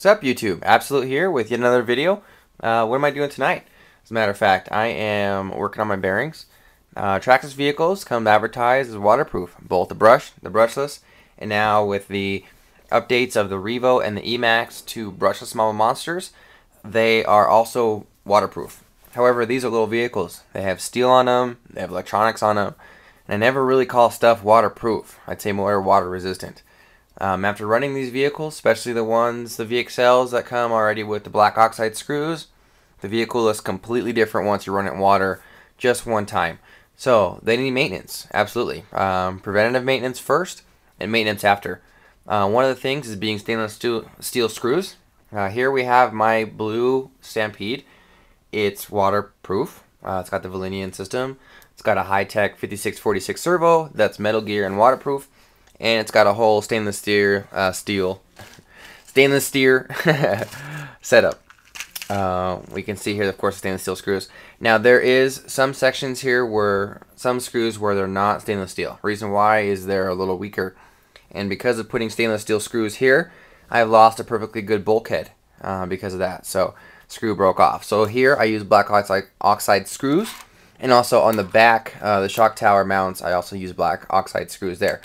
What's up, YouTube? Absolute here with yet another video. What am I doing tonight? As a matter of fact, I am working on my bearings. Trackless vehicles come advertised as waterproof, both the brush, the brushless, and now with the updates of the Revo and the Emax to brushless Mama Monsters, they are also waterproof. However, these are little vehicles. They have steel on them, they have electronics on them, and I never really call stuff waterproof. I'd say more water resistant. After running these vehicles, especially the VXLs that come already with the black oxide screws, the vehicle looks completely different once you run it in water just one time. So they need maintenance, absolutely. Preventative maintenance first and maintenance after. One of the things is being stainless steel screws. Here we have my blue Stampede. It's waterproof. It's got the Valenian system. It's got a high-tech 5646 servo that's Metal Gear and waterproof. And it's got a whole stainless steel setup. We can see here, of course, stainless steel screws. Now there is some sections here where some screws where they're not stainless steel. Reason why is they're a little weaker, and because of putting stainless steel screws here, I've lost a perfectly good bulkhead because of that. So screw broke off. So here I use black oxide screws, and also on the back, the shock tower mounts, I also use black oxide screws there.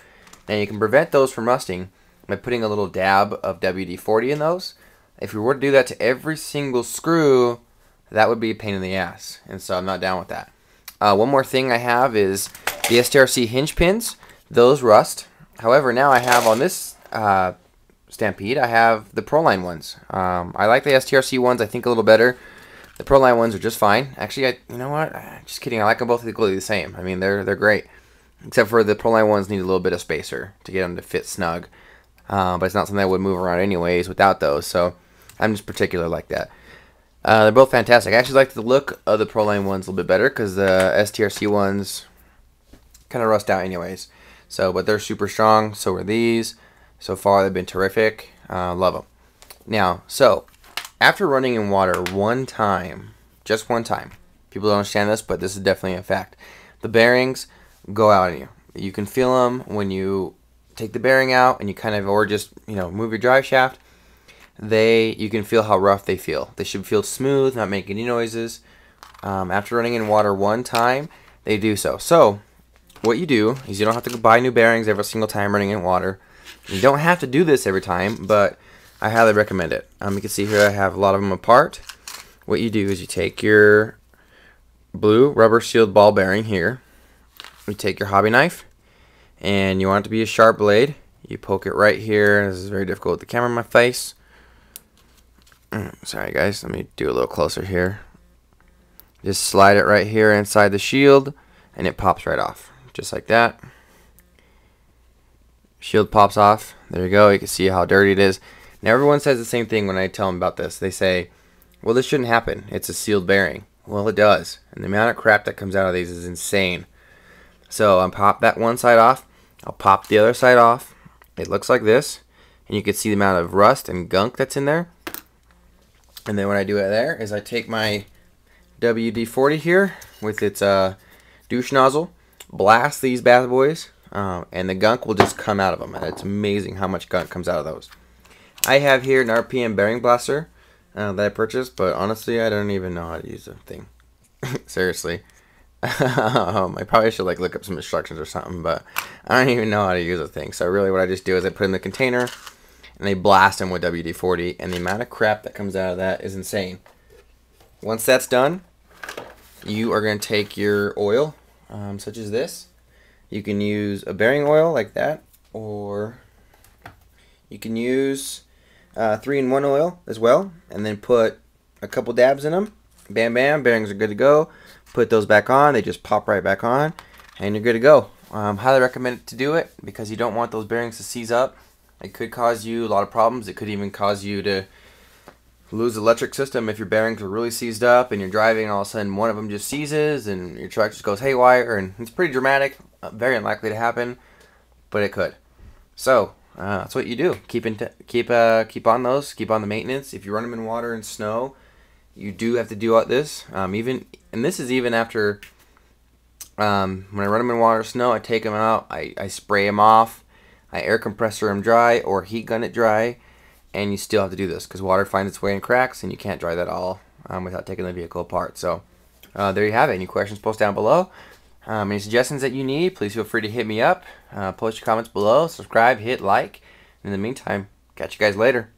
Now you can prevent those from rusting by putting a little dab of WD-40 in those. If you were to do that to every single screw, that would be a pain in the ass, and so I'm not down with that. One more thing I have is the Stfc hinge pins. Those rust. However, now I have on this Stampede, I have the Proline ones. I like the STRC ones, I think, a little better. The Proline ones are just fine. Actually, you know what? Just kidding. I like them both equally the same. I mean, they're great. Except for the Proline ones need a little bit of spacer to get them to fit snug. But it's not something I would move around anyways without those. So I'm just particular like that. They're both fantastic. I actually like the look of the Proline ones a little bit better because the STRC ones kind of rust out anyways. So, but they're super strong. So are these. So far they've been terrific. Love them. Now, so after running in water one time, just one time, people don't understand this, but this is definitely a fact. The bearings go out on you. You can feel them when you take the bearing out and you kind of, or just, move your drive shaft. You can feel how rough they feel. They should feel smooth, not make any noises. After running in water one time, they do so. So what you do is you don't have to go buy new bearings every single time running in water. You don't have to do this every time, but I highly recommend it. You can see here I have a lot of them apart. What you do is you take your blue rubber sealed ball bearing here. You take your hobby knife, and you want it to be a sharp blade. You poke it right here. This is very difficult with the camera in my face. Sorry guys, let me do a little closer here. Just slide it right here inside the shield, and it pops right off, just like that. Shield pops off. There you go. You can see how dirty it is. Now everyone says the same thing when I tell them about this. They say, well, this shouldn't happen. It's a sealed bearing. Well, it does, and the amount of crap that comes out of these is insane. So I'll pop that one side off. I'll pop the other side off. It looks like this. And you can see the amount of rust and gunk that's in there. And then what I do there is I take my WD-40 here with its douche nozzle, blast these bad boys, and the gunk will just come out of them. And it's amazing how much gunk comes out of those. I have here an RPM bearing blaster that I purchased, but honestly I don't even know how to use the thing. Seriously. I probably should look up some instructions or something, but I don't even know how to use the thing. So really what I just do is I put in the container and I blast them with WD-40, and the amount of crap that comes out of that is insane. Once that's done, you are going to take your oil, such as this. You can use a bearing oil like that, or you can use 3-in-1 oil as well, and then put a couple dabs in them. Bam bam, bearings are good to go. Put those back on, they just pop right back on, and you're good to go. Highly recommend to do it because you don't want those bearings to seize up. It could cause you a lot of problems. It could even cause you to lose the electric system if your bearings are really seized up and you're driving and all of a sudden one of them just seizes and your truck just goes haywire, and it's pretty dramatic. Very unlikely to happen, but it could. So that's what you do. Keep on those. Keep on the maintenance. If you run them in water and snow, you do have to do all this. And this is even after when I run them in water or snow, I take them out, I spray them off, I air compressor them dry or heat gun it dry, and you still have to do this because water finds its way in cracks, and you can't dry that all without taking the vehicle apart. So there you have it. Any questions, post down below. Any suggestions that you need, please feel free to hit me up. Post your comments below, subscribe, hit like. In the meantime, catch you guys later.